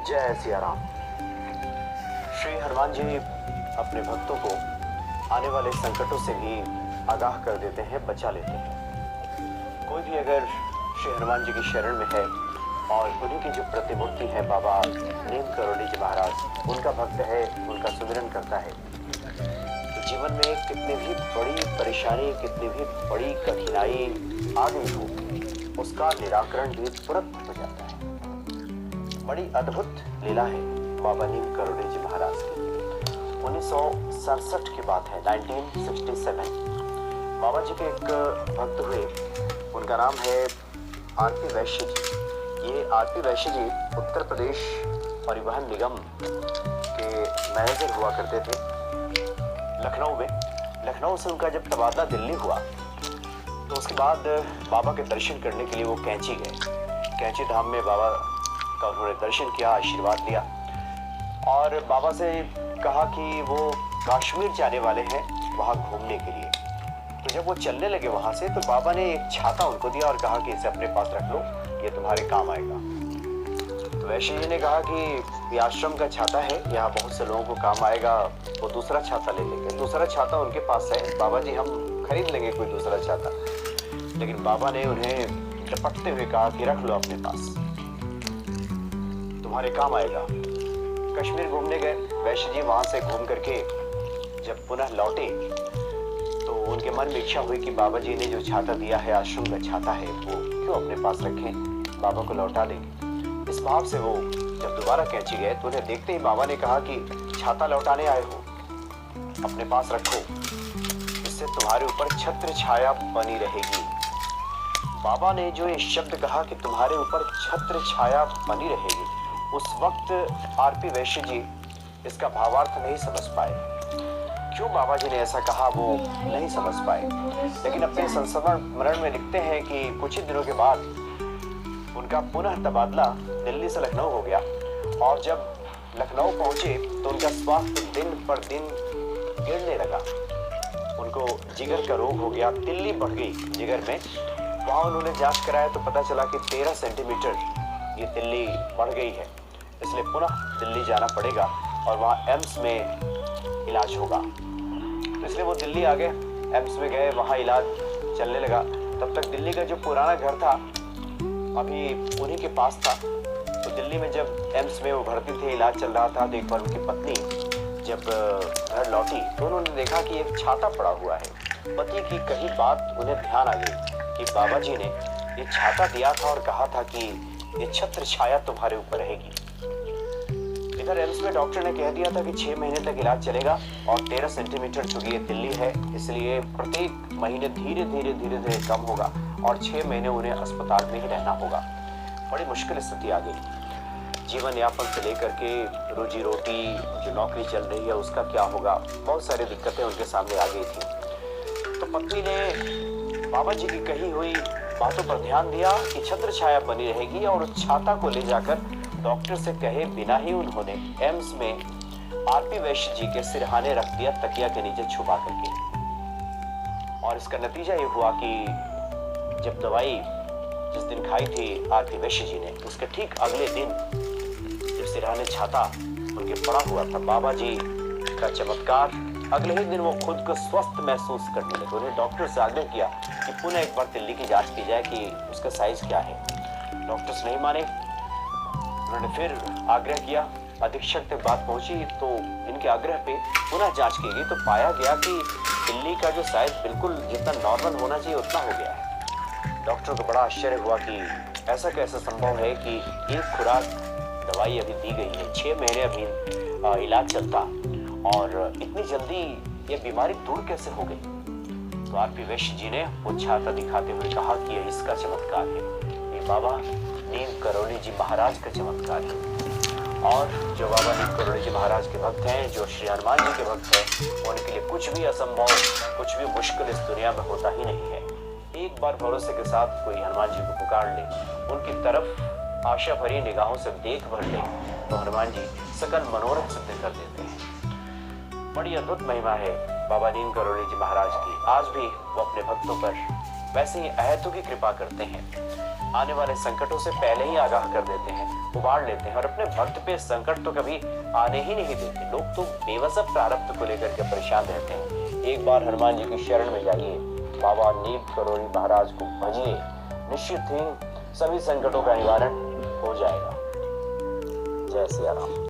जय सिया राम। श्री हनुमान जी अपने भक्तों को आने वाले संकटों से भी आगाह कर देते हैं, बचा लेते हैं। कोई भी अगर श्री हनुमान जी की शरण में है और उन्हीं की जो प्रतिमूर्ति है बाबा नीम करोली जी महाराज, उनका भक्त है, उनका सुमिरन करता है, तो जीवन में कितनी भी बड़ी परेशानी, कितनी भी बड़ी कठिनाई आ गई हो, उसका निराकरण भी तुरंत हो जाता है। बड़ी अद्भुत लीला है बाबा नीम करोली जी महाराज की। 1967 की बात है, 1967। बाबा जी के एक भक्त हुए, उनका नाम है आरपी वैश्य जी। ये आरपी वैश्य जी उत्तर प्रदेश परिवहन निगम के मैनेजर हुआ करते थे लखनऊ में। लखनऊ से उनका जब तबादला दिल्ली हुआ तो उसके बाद बाबा के दर्शन करने के लिए वो कैंची गए। कैंची धाम में बाबा का उन्होंने दर्शन किया, आशीर्वाद लिया और बाबा से कहा कि वो कश्मीर जाने वाले हैं वहाँ घूमने के लिए। तो जब वो चलने लगे वहाँ से, तो बाबा ने एक छाता उनको दिया और कहा कि इसे अपने पास रख लो, ये तुम्हारे काम आएगा। तो वैश्य जी ने कहा कि ये आश्रम का छाता है, यहाँ बहुत से लोगों को काम आएगा, वो दूसरा छाता ले लेंगे। दूसरा छाता उनके पास है, बाबा जी हम खरीद लेंगे कोई दूसरा छाता। लेकिन बाबा ने उन्हें झपटते हुए कहा कि रख लो अपने पास, तुम्हारे काम आएगा। कश्मीर घूमने गए वैश्य जी, वहां से घूम करके जब पुनः लौटे तो उनके मन में इच्छा हुई कि बाबा जी ने जो छाता दिया है, आश्रम का छाता है, वो क्यों अपने पास रखें, बाबा को लौटा देंगे। इस भाव से वो जब दोबारा कैंची गए तो उन्हें देखते ही बाबा ने कहा कि छाता लौटाने आए हो, अपने पास रखो, इससे तुम्हारे ऊपर छत्र छाया बनी रहेगी। बाबा ने जो ये शब्द कहा कि तुम्हारे ऊपर छत्र छाया बनी रहेगी, उस वक्त आरपी वैश्य जी इसका भावार्थ नहीं समझ पाए। क्यों बाबा जी ने ऐसा कहा वो नहीं समझ पाए। लेकिन अपने संस्मरण में लिखते हैं कि कुछ ही दिनों के बाद उनका पुनः तबादला दिल्ली से लखनऊ हो गया और जब लखनऊ पहुंचे तो उनका स्वास्थ्य दिन पर दिन गिरने लगा। उनको जिगर का रोग हो गया, तिल्ली बढ़ गई जिगर में। वहाँ उन्होंने जांच कराया तो पता चला कि 13 सेंटीमीटर ये तिल्ली बढ़ गई है, इसलिए पुनः दिल्ली जाना पड़ेगा और वहाँ एम्स में इलाज होगा। तो इसलिए वो दिल्ली आ गए, एम्स में गए, वहाँ इलाज चलने लगा। तब तक दिल्ली का जो पुराना घर था अभी उन्हीं के पास था। तो दिल्ली में जब एम्स में वो भर्ती थे, इलाज चल रहा था, तो एक बार उनकी पत्नी जब घर लौटी तो उन्होंने देखा कि एक छाता पड़ा हुआ है। पति की कही बात उन्हें ध्यान आ गई कि बाबा जी ने ये छाता दिया था और कहा था कि ये छत्र छाया तुम्हारे ऊपर रहेगी। इधर एम्स में डॉक्टर ने कह दिया था कि 6 महीने तक इलाज चलेगा और 13 सेंटीमीटर चूंकि ये तिल्ली है, इसलिए प्रत्येक महीने धीरे धीरे कम होगा और 6 महीने उन्हें अस्पताल में ही रहना होगा। बड़ी मुश्किल स्थिति आ गई। जीवन यापन से लेकर के रोजी रोटी, जो नौकरी चल रही है उसका क्या होगा, बहुत सारी दिक्कतें उनके सामने आ गई थी। तो पत्नी ने बाबा जी की कही हुई बातों पर ध्यान दिया कि छत्र छाया बनी रहेगी और उस छाता को ले जाकर डॉक्टर से कहे बिना ही उन्होंने एम्स में आरपी वैश्य जी के सिरहाने रख दिया, तकिया के नीचे छुपा करके। और इसका नतीजा ये हुआ कि जब दवाई जिस दिन खाई थी आरपी वैश्य जी ने, उसके ठीक अगले दिन जब सिरहाने छाता उनके पड़ा हुआ था, बाबा जी का चमत्कार, अगले ही दिन वो खुद को स्वस्थ महसूस करने लगे। उन्हें डॉक्टर से आग्रह किया कि पुनः एक बार तिल्ली की जांच की जाए कि उसका साइज क्या है। डॉक्टर्स नहीं माने, उन्होंने फिर आग्रह किया, अधीक्षक तक बात पहुंची तो इनके आग्रह पे पुनः जांच की गई तो पाया गया कि तिल्ली का जो साइज बिल्कुल जितना नॉर्मल होना चाहिए उतना हो गया है। डॉक्टर को बड़ा आश्चर्य हुआ कि ऐसा कैसे संभव है कि एक खुराक दवाई अभी दी गई है, 6 महीने अभी इलाज चलता और इतनी जल्दी ये बीमारी दूर कैसे हो गई। तो आरपी वैश्य जी ने वो छाता दिखाते हुए कहा कि ये इसका चमत्कार है, ये बाबा नीम करोली जी महाराज का चमत्कार है। और जो बाबा नीम करोली जी महाराज के भक्त हैं, जो श्री हनुमान जी के भक्त हैं, उनके लिए कुछ भी असंभव, कुछ भी मुश्किल इस दुनिया में होता ही नहीं है। एक बार भरोसे के साथ कोई हनुमान जी को पुकार ले, उनकी तरफ आशा भरी निगाहों से देख भर ले, तो हनुमान जी सकल मनोरथ सिद्ध कर देते हैं। बड़ी अद्भुत महिमा है बाबा नीम करोली जी महाराज की। आज भी वो अपने भक्तों पर वैसे ही अहेतु की कृपा करते हैं। आने वाले संकटों से पहले ही आगाह कर देते हैं, उबार लेते हैं और अपने भक्त पे संकट तो कभी आने ही नहीं देते। लोग तो बेवजह प्रारब्ध को लेकर के परेशान रहते हैं। एक बार हनुमान जी की शरण में जाइए, बाबा नीम करोड़ी महाराज को भजिए, निश्चित ही सभी संकटों का निवारण हो जाएगा। जय सिया राम।